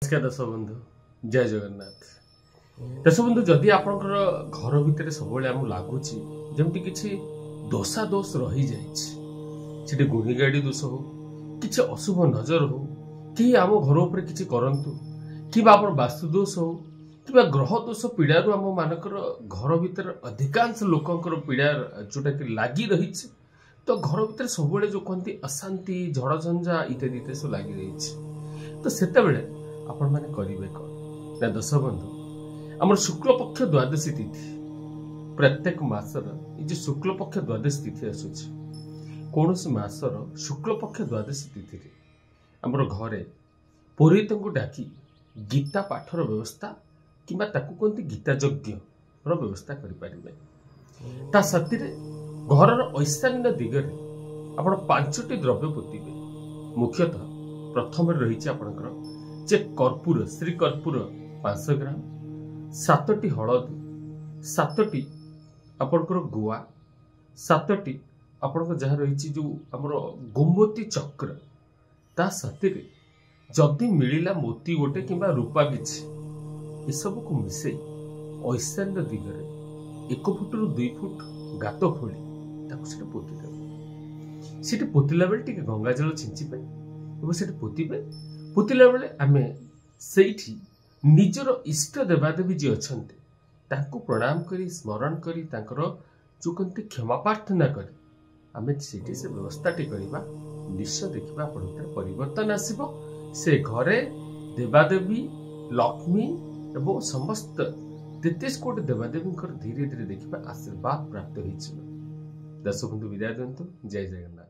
नमस्कार दर्शक बंधु, जय जगन्नाथ। दर्शक बंधु, जदि आपनकर घर भितर सब लगुच जमती किसी दोषा दोष रही जाइए, गुणी गाड़ी दोष हो कि अशुभ नजर हो कि आम घर उपर किसी करतु कि वास्तु दोष हो कि ग्रह दोष पीड़ा आम मानकर घर भितर अधिकांश लोकंर पीड़ा जोटा कि लगी रही तो घर भितर सब जो कहती अशांति झड़झंझा इत्यादि इत्यादि सब लगी रही तो सेत आपण माने करिवे कौन ना दर्शक बंधु, आम शुक्ल पक्ष द्वादशी तिथि प्रत्येक मासर जो शुक्ल पक्ष द्वादशी तिथि आसूची कौन मासर शुक्ल पक्ष द्वादशी तिथि आमर घरे पुरोहित को डाकी गीता पाठर व्यवस्था किंबा ताकू कहते गीता यज्ञ व्यवस्था करें। ता साथी घर ऐशान्य दिगरे आपण 5टी द्रव्य पोतिबे। मुख्यतः प्रथम रही आपणकर जे कर्पूर श्री कर्पूर 500 ग्राम, 7टी हलदी, 7टी आपणकर गुआ, 7टी आपणकर जहाँ रही जो आमर गोमती चक्र, ता साथी जदि मिलिला मोती गोटे किंबा रूपा किछि ए सब को मिसई ऐशान्य दिगरे 1 फुट रु 2 फुट गात खोली ताको पोती देबे। सेठी पोतिला बेले टिके गंगा जल छिंची पे एवं सेठी पोतीबे। पोतिला बेले आमे सेठी निजर इष्ट देवादेवी जी अछंते ताको प्रणाम करी स्मरण करी तांकर जो कहते क्षमा प्रार्थना करी आमे सेठी से व्यवस्थाटी करिबा। निश्चय देखिबा आपण भीतर परिवर्तन आसीबो। से घरे देवादेवी लक्ष्मी एवं समस्त 33 कोटी देवादेवी धीरे धीरे देखिबा आशीर्वाद प्राप्त होइछ। दर्शक बंधु, विदाय दियंतु। जय जगन्नाथ।